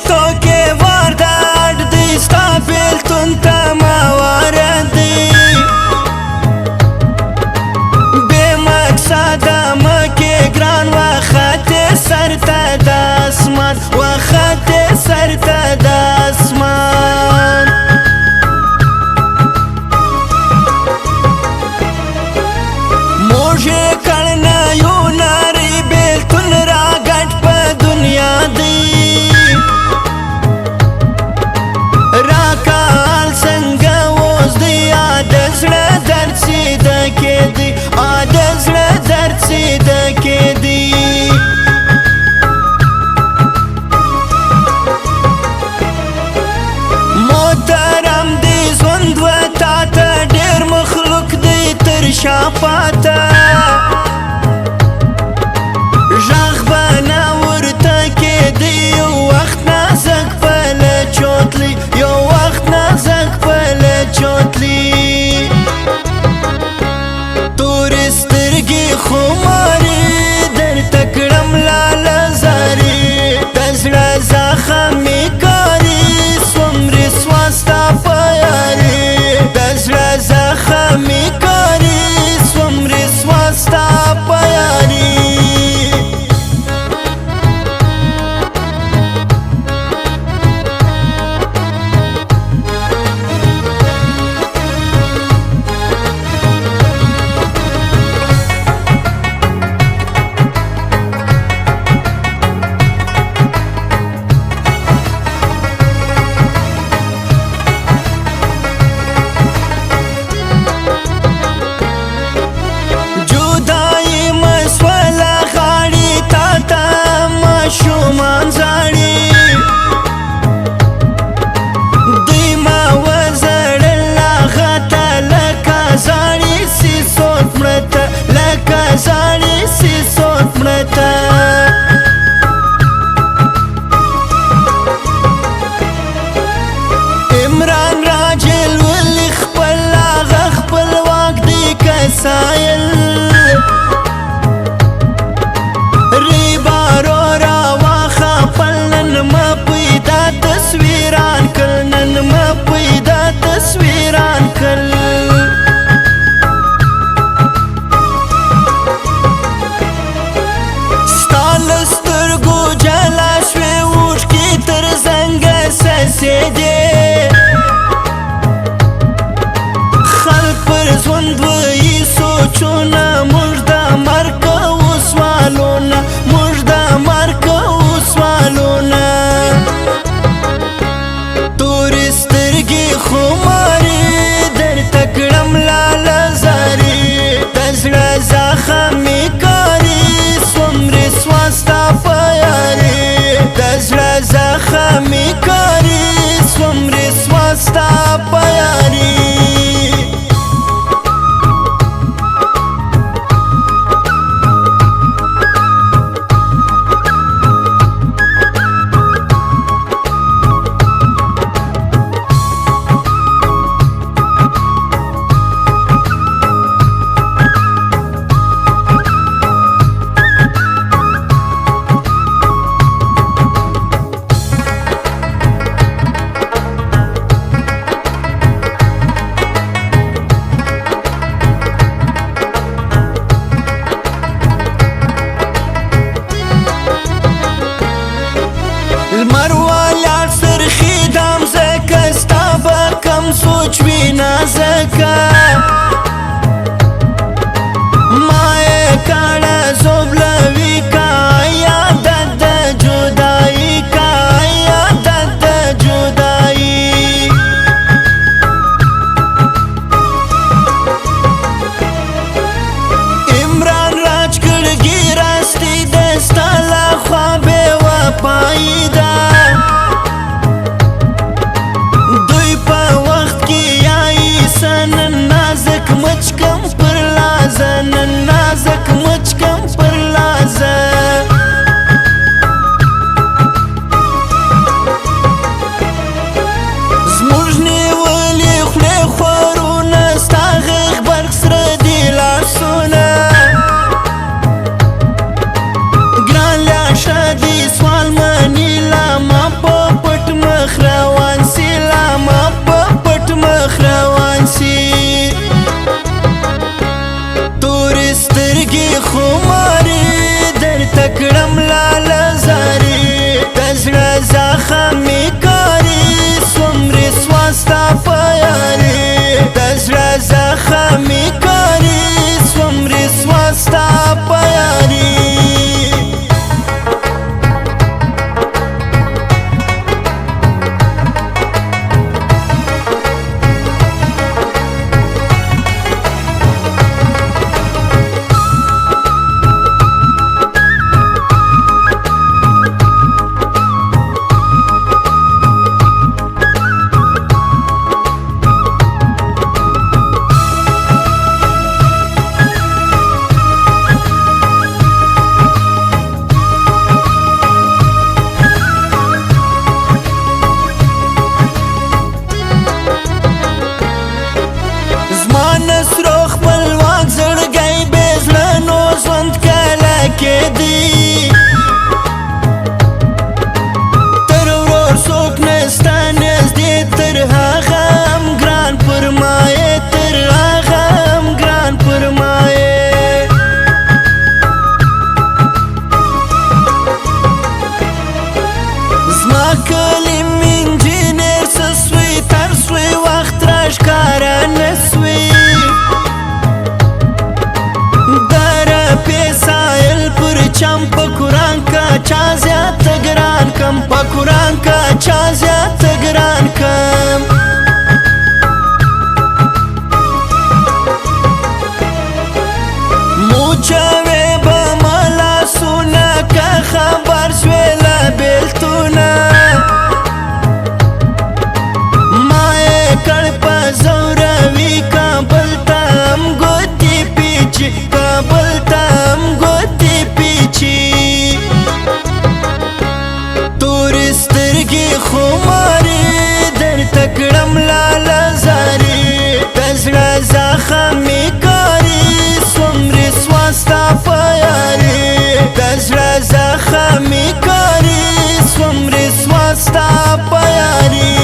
तो के वारदात दी स्टाबिल तुंता मावारदी बेमकसद मके ग्रान वखते सरता दासमान वखते सरता दासमान मोजे करना यू नारी बेल तुन रागट प दुनिया दी राकाल संग वोज दी आदसड़ दर्सी दके दी आदसड़ दर्सी दके दी मोहतरम दी ज़ुंद व ताता डेर मखलूक दी तरशा पाता जग बना उरता के दी यो वक्त नाज़क पल चोतली यो वक्त नाज़क पल चोतली तुरिस्तरगी खुमारी दर तकड़म लाल जारी तजड़ा ज़ख़मी कारी स्वमरी स्वास्ता प्यारी तजड़ा ज़ख़मी कारी स्वमरी स्वास्ता प्यारी शुमान जाड़ी दीमा वजड़ला गता लका जाड़ी सी सोत मृता लका जाड़ी सी सोत मृता इमरान राजिल वली खपला गखपल वाक दी कसायल तस्वीरान कल नन पैदा तस्वीरान कल स्टालस्तर गो जला शवे उठ की तर जंग से दे खल्क पर ज़ुंद वही सोचो ना मुर्दा मर का उस वालों ना मुर्दा मर का उस वालों ना तुरिस्तरगी खुमारी दर तकड़म लाल जारी तजड़ा ज़ख़मी कारी स्वमरी स्वास्ता प्यारी तजड़ा ज़ख़मी कारी स्वमरी स्वास्ता प्यारी خماري در تکړم لاله زاري د زړه زخمې کاري څومره سواستا په یاري د زړه زخمې کاري څومره سواستا په یاري تر ورور څوک نسته نږدې تر هغه هم ګران پر مایې تر هغه هم ګران پر مایې زما کلي انجینر څه سوی تر سوی وخت راښکاره نه سوی چم په قرآن کا چا زیات ګران کم په قرآن کا چا زیات ګران کم موچوي به مالا سونه که خبر شوې له بېلتونه ما یې کړ په زوروي کابل ته هم ګوتې پیچي کابل ته هم ګوتې تورې سترګې خماري در تکړم لاله زاري د زړه زخمې کاري څومره سواستا په یاري د زړه زخمې کاري څومره سواستا په یاري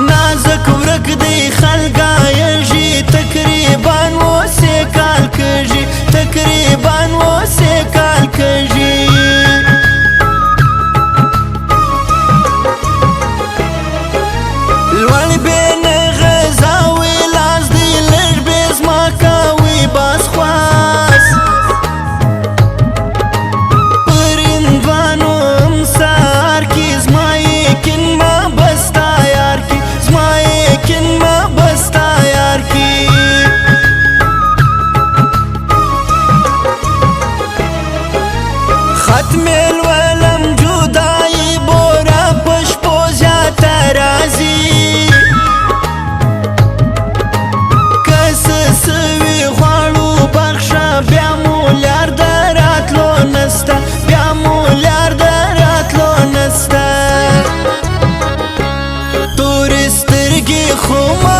نازک ورک دی خلګایږي تقریبا اوسې کال کېږي تقریبا اوسې کال کېږي لوړ بې نه غذاوي لاس دی لږ بې زما کوي باس خواس ختم الولم جدائی بورا پشپو زیادہ رازی کس سوی غوالو بخشا بیا مولیار درات لو نستا بیا مولیار درات لو نستا تورسترگی خوما